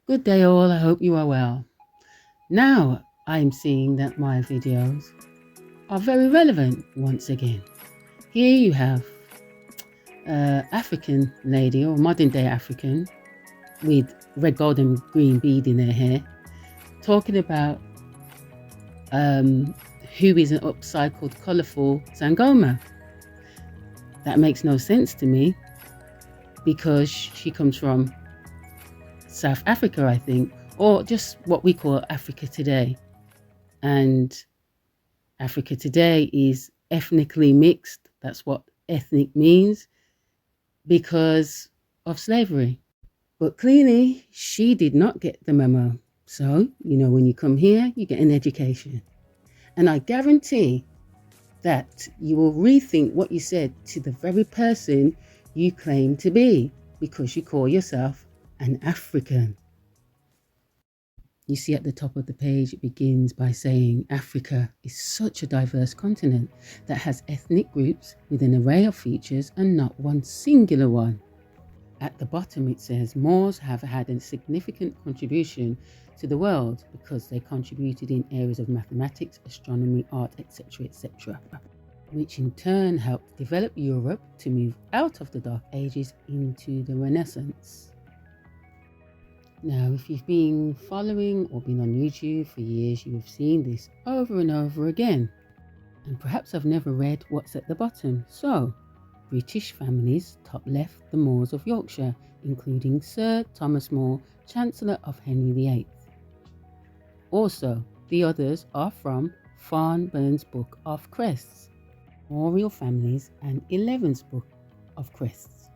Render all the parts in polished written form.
Good day all, I hope you are well. Now I'm seeing that my videos are very relevant once again. Here you have African lady or modern day African with red, gold and green bead in her hair talking about who is an upcycled colourful Sangoma. That makes no sense to me because she comes from South Africa, I think, or just what we call Africa today. And Africa today is ethnically mixed. That's what ethnic means because of slavery. But clearly, she did not get the memo. So, when you come here, you get an education. And I guarantee that you will rethink what you said to the very person you claim to be because you call yourself an African. You see at the top of the page, it begins by saying Africa is such a diverse continent that has ethnic groups with an array of features and not one singular one. At the bottom, it says Moors have had a significant contribution to the world because they contributed in areas of mathematics, astronomy, art, etc., etc., which in turn helped develop Europe to move out of the Dark Ages into the Renaissance. Now, if you've been following or been on YouTube for years, you have seen this over and over again. And perhaps I've never read what's at the bottom. So, British families top left the Moors of Yorkshire, including Sir Thomas More, Chancellor of Henry VIII. Also, the others are from Farnburn's Book of Crests, Royal Families, and 11's Book of Crests.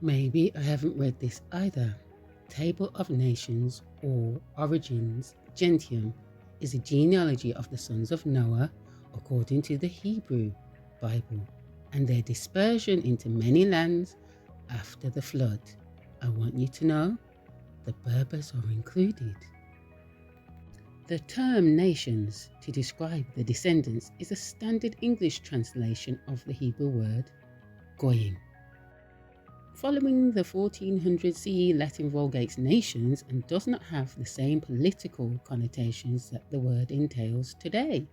Maybe I haven't read this either. Table of Nations or Origins Gentium is a genealogy of the sons of Noah according to the Hebrew Bible and their dispersion into many lands after the flood. I want you to know the Berbers are included. The term nations to describe the descendants is a standard English translation of the Hebrew word goyim. Following the 1400 CE Latin Vulgate's nations and does not have the same political connotations that the word entails today.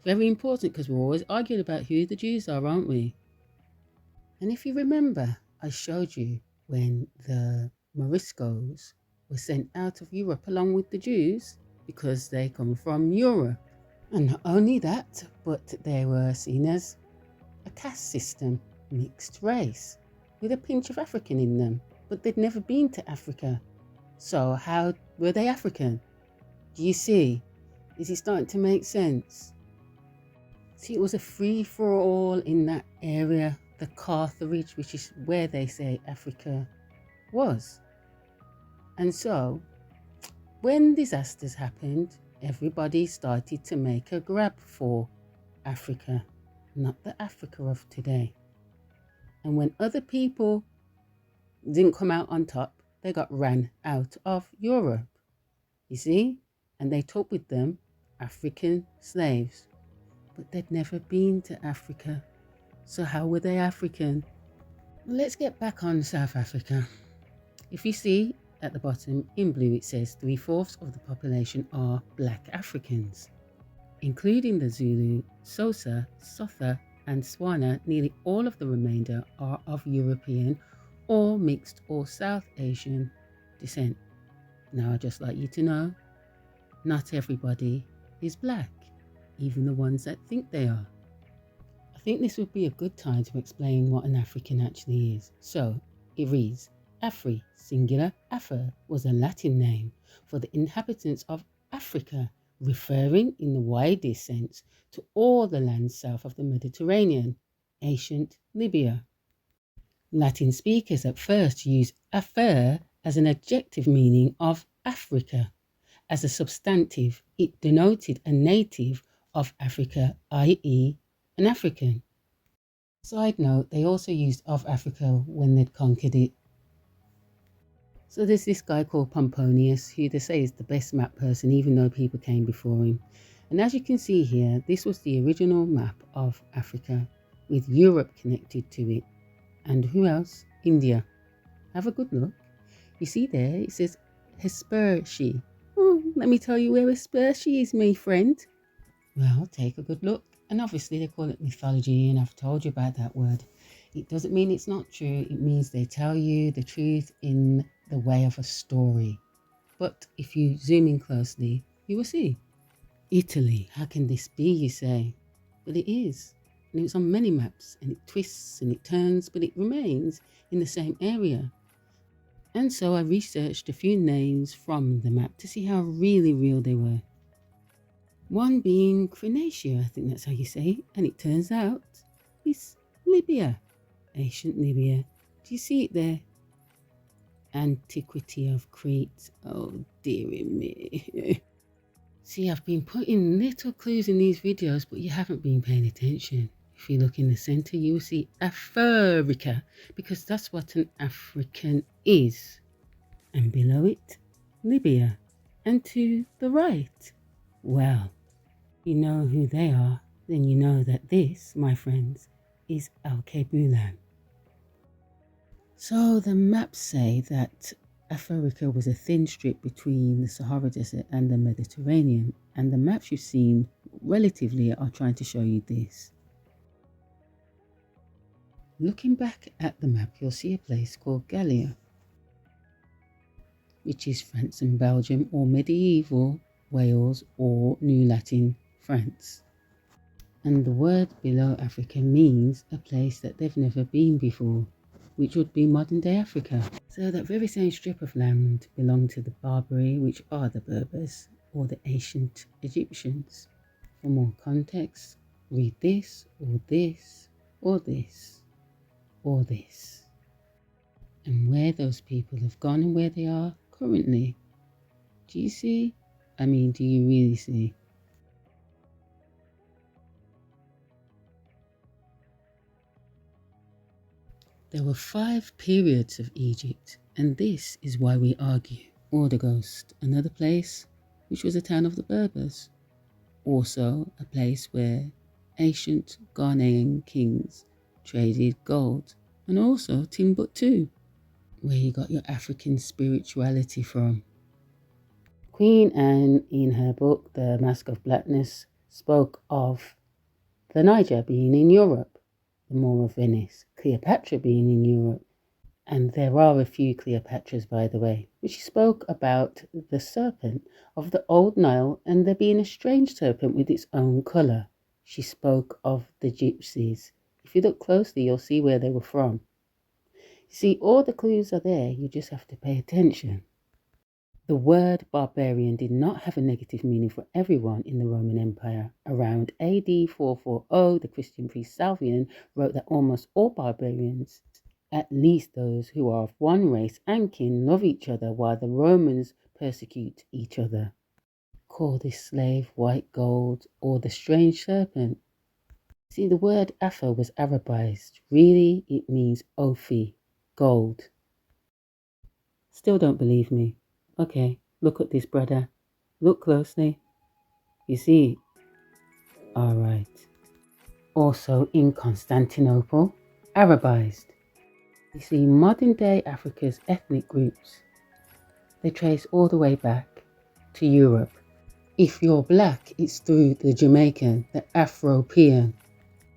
Very important because we're always arguing about who the Jews are, aren't we? And if you remember, I showed you when the Moriscos were sent out of Europe along with the Jews because they come from Europe. And not only that, but they were seen as a caste system, mixed race, with a pinch of African in them, but they'd never been to Africa. So how were they African? Do you see? Is it starting to make sense? See, it was a free-for-all in that area, the Carthage, which is where they say Africa was. And so, when disasters happened, everybody started to make a grab for Africa, not the Africa of today. And when other people didn't come out on top, they got ran out of Europe. You see? And they took with them African slaves. But they'd never been to Africa. So how were they African? Let's get back on South Africa. If you see at the bottom in blue, it says 3/4 of the population are Black Africans. Including the Zulu, Xhosa, Sotha, and Swana, nearly all of the remainder are of European or mixed or South Asian descent. Now I'd just like you to know, not everybody is black, even the ones that think they are. I think this would be a good time to explain what an African actually is. So it reads, Afri, singular, Afer, was a Latin name for the inhabitants of Africa, referring in the widest sense to all the lands south of the Mediterranean, ancient Libya. Latin speakers at first used Afer as an adjective meaning of Africa. As a substantive, it denoted a native of Africa, i.e., an African. Side note, they also used of Africa when they'd conquered it. So there's this guy called Pomponius, who they say is the best map person, even though people came before him. And as you can see here, this was the original map of Africa, with Europe connected to it. And who else? India. Have a good look. You see there, it says Hespershi. Oh, let me tell you where Hespershi is, my friend. Well, take a good look. And obviously they call it mythology, and I've told you about that word. It doesn't mean it's not true. It means they tell you the truth in the way of a story. But if you zoom in closely, you will see. Italy, how can this be, you say? But it is. And it's on many maps, and it twists and it turns, but it remains in the same area. And so I researched a few names from the map to see how really real they were. One being Crinacia, I think that's how you say it, and it turns out it's Libya, ancient Libya. Do you see it there? Antiquity of Crete, oh dearie me. See, I've been putting little clues in these videos, but you haven't been paying attention. If you look in the center, you will see Africa, because that's what an African is. And below it, Libya. And to the right, well, you know who they are, then you know that this, my friends, is Alkebulan. So the maps say that Africa was a thin strip between the Sahara Desert and the Mediterranean, and the maps you've seen relatively are trying to show you this. Looking back at the map, you'll see a place called Gallia, which is France and Belgium, or medieval Wales, or New Latin France. And the word below Africa means a place that they've never been before, which would be modern day Africa. So that very same strip of land belonged to the Barbary, which are the Berbers, or the ancient Egyptians. For more context, read this, or this, or this, or this. And where those people have gone and where they are currently. Do you see? I mean, do you really see? There were 5 periods of Egypt, and this is why we argue. Ordogost, another place, which was a town of the Berbers. Also a place where ancient Ghanaian kings traded gold. And also Timbuktu, where you got your African spirituality from. Queen Anne, in her book, The Mask of Blackness, spoke of the Niger being in Europe, the Moor of Venice, Cleopatra being in Europe, and there are a few Cleopatras, by the way, which spoke about the serpent of the old Nile and there being a strange serpent with its own colour. She spoke of the gypsies. If you look closely, you'll see where they were from. You see, all the clues are there, you just have to pay attention. The word barbarian did not have a negative meaning for everyone in the Roman Empire. Around AD 440, the Christian priest Salvian wrote that almost all barbarians, at least those who are of one race and kin, love each other while the Romans persecute each other. Call this slave white gold or the strange serpent. See, the word Afa was Arabized. Really, it means Ophi, gold. Still don't believe me? Okay, look at this, brother. Look closely. You see? Alright. Also in Constantinople, Arabized. You see, modern day Africa's ethnic groups, they trace all the way back to Europe. If you're black, it's through the Jamaican, the Afropean.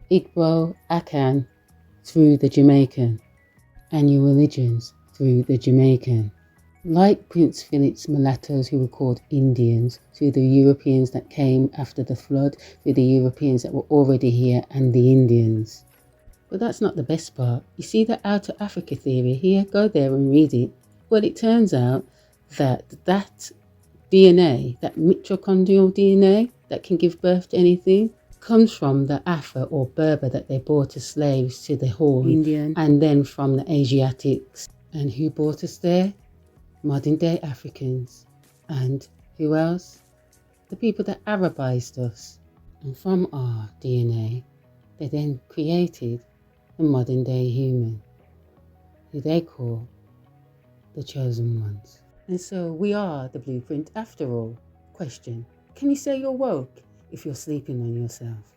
Igbo, Akan, through the Jamaican. And your religions, through the Jamaican. Like Prince Philip's mulattoes who were called Indians, through the Europeans that came after the flood, through the Europeans that were already here, and the Indians. But that's not the best part. You see the Outer Africa theory here? Go there and read it. Well, it turns out that DNA, that mitochondrial DNA that can give birth to anything, comes from the Afa or Berber that they brought as slaves to the Horn, Indian, and then from the Asiatics. And who brought us there? Modern day Africans. And who else? The people that Arabized us. And from our DNA, they then created the modern day human, who they call the chosen ones. And so we are the blueprint after all. Question: can you say you're woke if you're sleeping on yourself?